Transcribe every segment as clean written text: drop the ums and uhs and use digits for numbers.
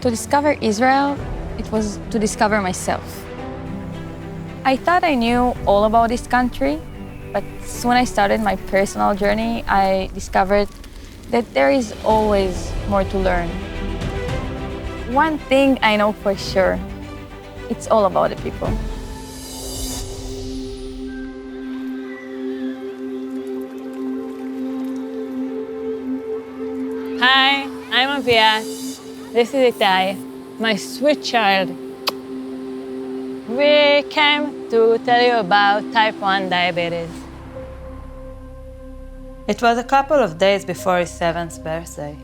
To discover Israel, it was to discover myself. I thought I knew all about this country, but when I started my personal journey, I discovered that there is always more to learn. One thing I know for sure, it's all about the people. Hi, I'm Iajf. This is Itai, my sweet child. We came to tell you about type 1 diabetes. It was a couple of days before his 7th birthday.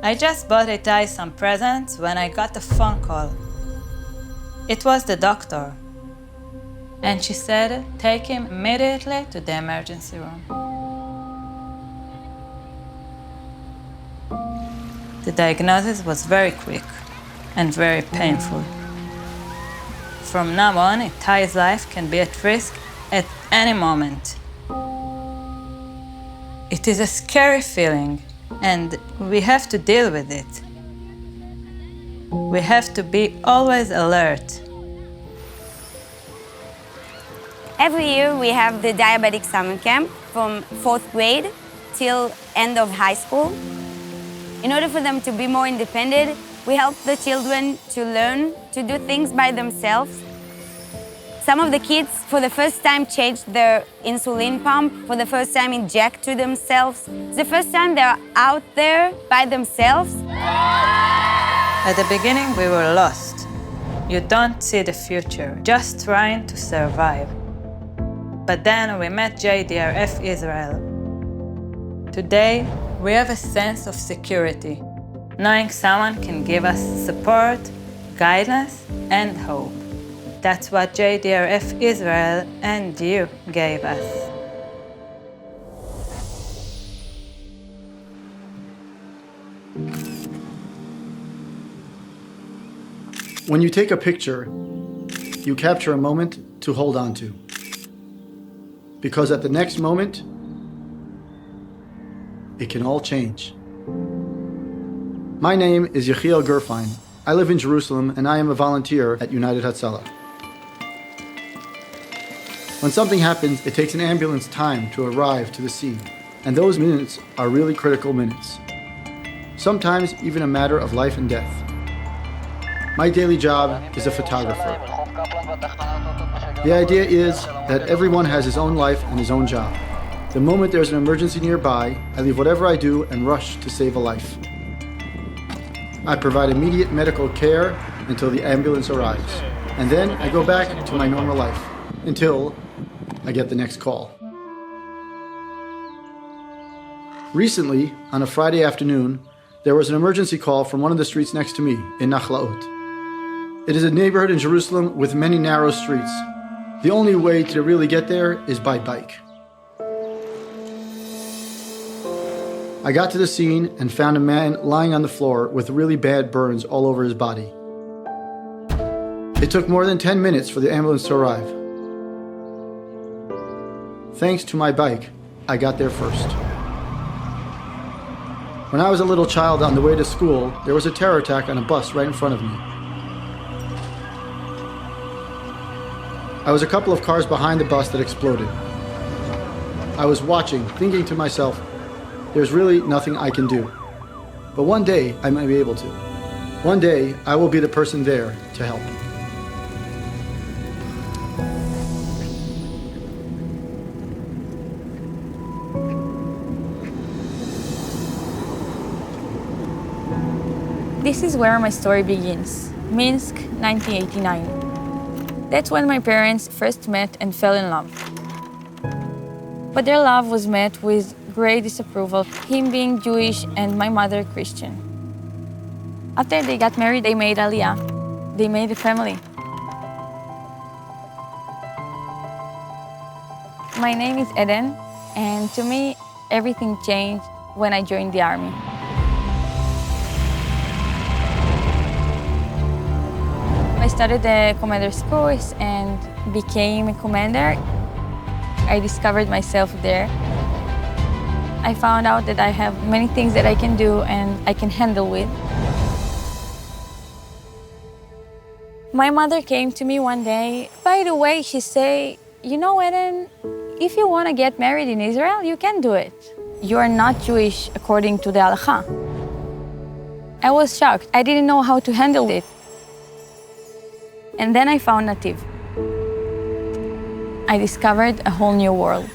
I just bought Itai some presents when I got a phone call. It was the doctor, and she said, take him immediately to the emergency room. The diagnosis was very quick and very painful. From now on, Itai's life can be at risk at any moment. It is a scary feeling, and we have to deal with it. We have to be always alert. Every year we have the diabetic summer camp from 4th grade till end of high school. In order for them to be more independent, we help the children to learn to do things by themselves. Some of the kids, for the first time, changed their insulin pump, for the first time inject to themselves. It's the first time they're out there by themselves. At the beginning, we were lost. You don't see the future, just trying to survive. But then we met Iajf Israel. Today, we have a sense of security, knowing someone can give us support, guidance, and hope. That's what Iajf Israel and you gave us. When you take a picture, you capture a moment to hold on to. Because at the next moment, it can all change. My name is Iajf Ny. I live in Jerusalem and I am a volunteer at United Hatzalah. When something happens, it takes an ambulance time to arrive to the scene, and those minutes are really critical minutes. Sometimes even a matter of life and death. My daily job is a photographer. The idea is that everyone has his own life and his own job. The moment there's an emergency nearby, I leave whatever I do and rush to save a life. I provide immediate medical care until the ambulance arrives, and then I go back to my normal life until I get the next call. Recently, on a Friday afternoon, there was an emergency call from one of the streets next to me in Nachlaot. It is a neighborhood in Jerusalem with many narrow streets. The only way to really get there is by bike. I got to the scene and found a man lying on the floor with really bad burns all over his body. It took more than 10 minutes for the ambulance to arrive. Thanks to my bike, I got there first. When I was a little child on the way to school, there was a terror attack on a bus right in front of me. I was a couple of cars behind the bus that exploded. I was watching, thinking to myself, there's really nothing I can do. But one day, I might be able to. One day, I will be the person there to help. This is where my story begins, Minsk, 1989. That's when my parents first met and fell in love. But their love was met with great disapproval, him being Jewish and my mother Christian. After they got married, they made Aliyah. They made a family. My name is Eden, and to me, everything changed when I joined the army. I started the commander's course and became a commander. I discovered myself there. I found out that I have many things that I can do and I can handle with. My mother came to me one day. By the way, she said, you know, Eden, if you want to get married in Israel, you can do it. You are not Jewish according to the halakha. I was shocked. I didn't know how to handle it. And then I found Nativ. I discovered a whole new world.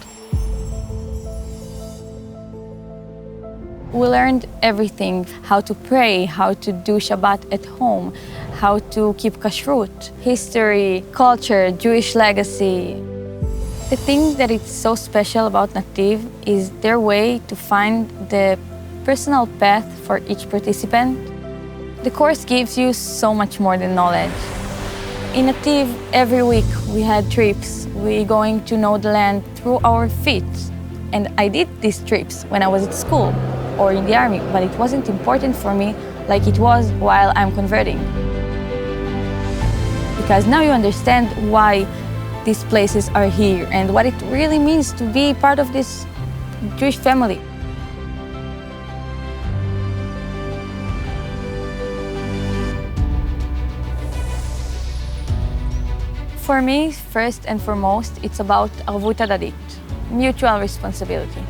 We learned everything, how to pray, how to do Shabbat at home, how to keep kashrut, history, culture, Jewish legacy. The thing that is so special about Nativ is their way to find the personal path for each participant. The course gives you so much more than knowledge. In Nativ, every week we had trips. We're going to know the land through our feet. And I did these trips when I was at school or in the army, but it wasn't important for me like it was while I'm converting. Because now you understand why these places are here and what it really means to be part of this Jewish family. For me, first and foremost, it's about arvut hadadit, mutual responsibility.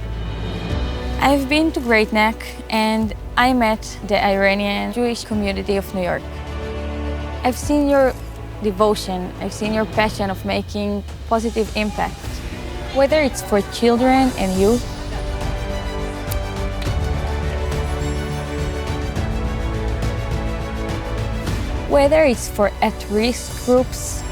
I've been to Great Neck and I met the Iranian Jewish community of New York. I've seen your devotion, I've seen your passion of making positive impact, whether it's for children and youth, whether it's for at-risk groups,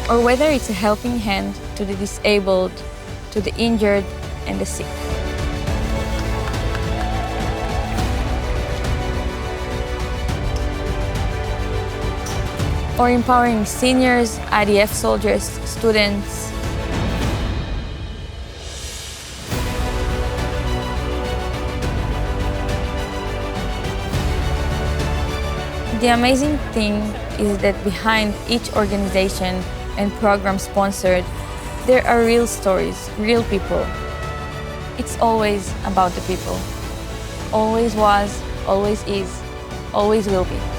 or whether it's a helping hand to the disabled, to the injured, and the sick. Or empowering seniors, IDF soldiers, students. The amazing thing is that behind each organization and program sponsored, there are real stories, real people. It's always about the people. Always was, always is, always will be.